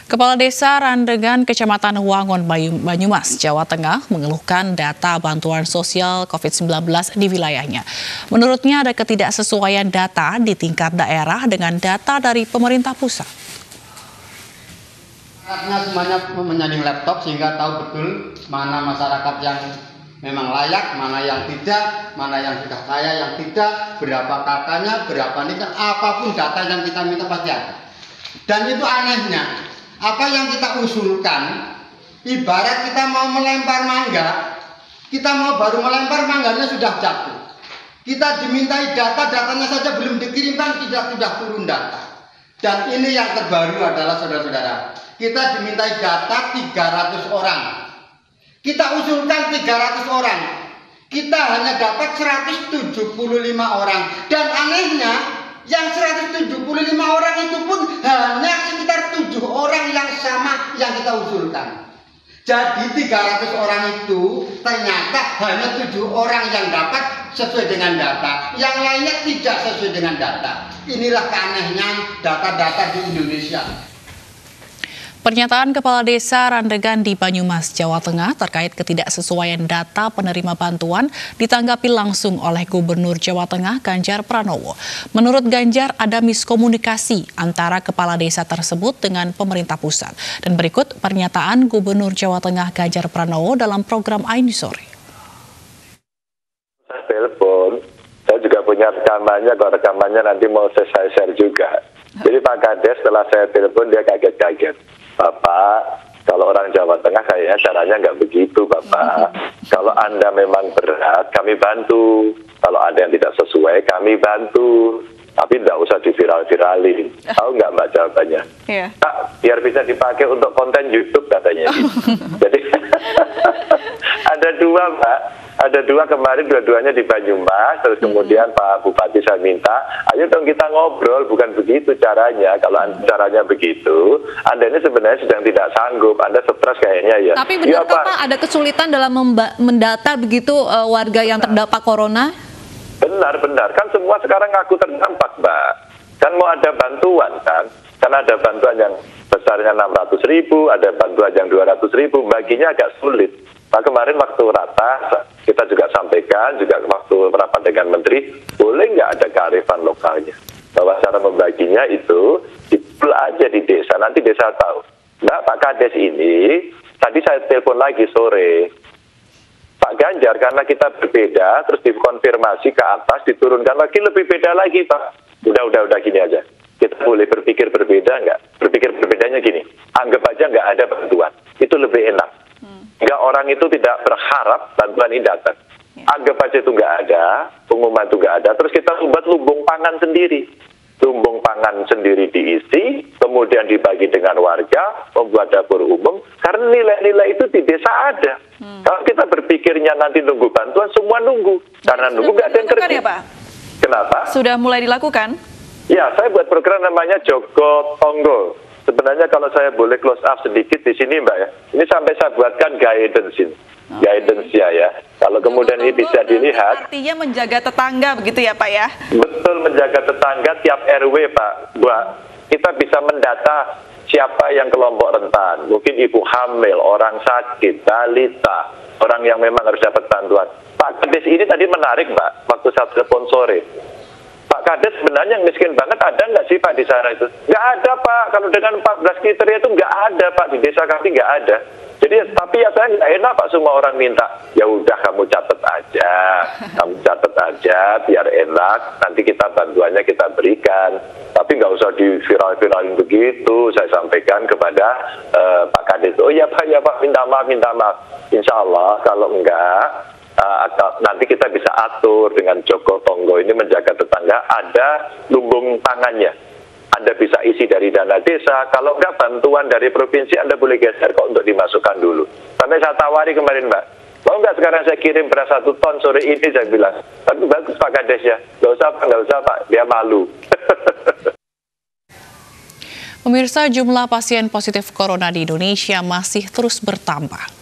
Kepala Desa Randegan, Kecamatan Wangon, Banyumas, Jawa Tengah mengeluhkan data bantuan sosial COVID-19 di wilayahnya. Menurutnya ada ketidaksesuaian data di tingkat daerah dengan data dari pemerintah pusat. Semuanya menyanding laptop sehingga tahu betul mana masyarakat yang memang layak, mana yang tidak, mana yang sudah kaya, yang tidak, berapa kakaknya, berapa nikah, apapun data yang kita minta pasti ada. Dan itu anehnya. Apa yang kita usulkan, ibarat kita mau melempar mangga, kita mau baru melempar mangganya sudah jatuh. Kita dimintai data, datanya saja belum dikirimkan, sudah turun data. Dan ini yang terbaru adalah saudara-saudara, kita dimintai data 300 orang. Kita usulkan 300 orang, kita hanya dapat 175 orang. Dan anehnya, yang 175 orang itu pun hanya sekitar 7 orang yang sama yang kita usulkan. Jadi 300 orang itu ternyata hanya 7 orang yang dapat sesuai dengan data, yang lainnya tidak sesuai dengan data. Inilah keanehan data-data di Indonesia. Pernyataan Kepala Desa Randegan di Banyumas, Jawa Tengah terkait ketidaksesuaian data penerima bantuan ditanggapi langsung oleh Gubernur Jawa Tengah Ganjar Pranowo. Menurut Ganjar ada miskomunikasi antara kepala desa tersebut dengan pemerintah pusat. Dan berikut pernyataan Gubernur Jawa Tengah Ganjar Pranowo dalam program Aini Sore. Saya telepon, saya juga punya rekamannya, kalau rekamannya nanti mau saya share juga. Jadi Pak Kades setelah saya telepon dia kaget-kaget. Bapak, kalau orang Jawa Tengah kayaknya caranya nggak begitu, Bapak. Kalau Anda memang berat, kami bantu. Kalau ada yang tidak sesuai, kami bantu. Tapi nggak usah diviral-viralin. Tahu nggak Mbak jawabannya? Yeah. Pak, biar bisa dipakai untuk konten YouTube katanya. Jadi ada dua, Mbak. Ada dua kemarin, dua-duanya di Banyumas, terus kemudian Pak Bupati saya minta, ayo dong kita ngobrol, bukan begitu caranya. Kalau caranya begitu, Anda ini sebenarnya sedang tidak sanggup, Anda stres kayaknya ya. Tapi benar Pak, ada kesulitan dalam mendata begitu warga yang terdampak corona? Benar, kan semua sekarang ngaku terdampak, Mbak. Kan mau ada bantuan kan ada bantuan yang besarnya 600.000, ada bantuan yang 200.000, baginya agak sulit. Nah, kemarin waktu ratas, kita juga sampaikan, juga waktu rapat dengan Menteri, boleh nggak ada kearifan lokalnya? Bahwa cara membaginya itu aja di desa, nanti desa tahu. Nah, Pak Kades ini, tadi saya telepon lagi sore, Pak Ganjar, karena kita berbeda, terus dikonfirmasi ke atas, diturunkan lagi, lebih beda lagi, Pak. Udah gini aja. Kita boleh berpikir berbeda nggak? Berpikir berbedanya gini, anggap aja nggak ada bantuan, itu lebih enak. Nggak, orang itu tidak berharap bantuan ini datang. Anggap aja itu nggak ada, pengumuman itu nggak ada, terus kita buat lumbung pangan sendiri. Lumbung pangan sendiri diisi, kemudian dibagi dengan warga, membuat dapur umum, karena nilai-nilai itu di desa ada. Kalau kita berpikirnya nanti nunggu bantuan, semua nunggu. Karena nunggu nggak ada yang kerja. Ya, Pak? Kenapa? Sudah mulai dilakukan? Ya, saya buat program namanya Joko Tonggo. Sebenarnya kalau saya boleh close up sedikit di sini, Mbak ya. Ini sampai saya buatkan guidance ini. Guidance ya. Kalau kemudian ini bisa dilihat. Artinya menjaga tetangga begitu ya, Pak ya? Betul, menjaga tetangga tiap RW, Pak. Kita bisa mendata siapa yang kelompok rentan. Mungkin ibu hamil, orang sakit, balita, orang yang memang harus dapat bantuan. Pak Kades ini tadi menarik, Mbak, waktu saya telepon sore. Pak Kades sebenarnya yang miskin banget ada nggak sih Pak di sana itu? Nggak ada Pak, kalau dengan 14 kriteria itu nggak ada Pak, di desa kami nggak ada. Jadi tapi ya saya nggak enak Pak, semua orang minta. Ya udah kamu catat aja, biar enak, nanti kita bantuannya kita berikan. Tapi nggak usah di viral-viralin begitu, saya sampaikan kepada Pak Kades. Oh ya Pak, minta maaf. Insya Allah kalau enggak, nanti kita bisa atur dengan Joko Tonggo ini menjaga tetangga, ada lumbung pangannya. Anda bisa isi dari dana desa, kalau enggak bantuan dari provinsi Anda boleh geser kok untuk dimasukkan dulu. Sampai saya tawari kemarin Mbak, mau enggak sekarang saya kirim beras 1 ton sore ini, saya bilang. Tapi bagus Pak Kades ya, nggak usah Pak, dia malu. Pemirsa, jumlah pasien positif corona di Indonesia masih terus bertambah.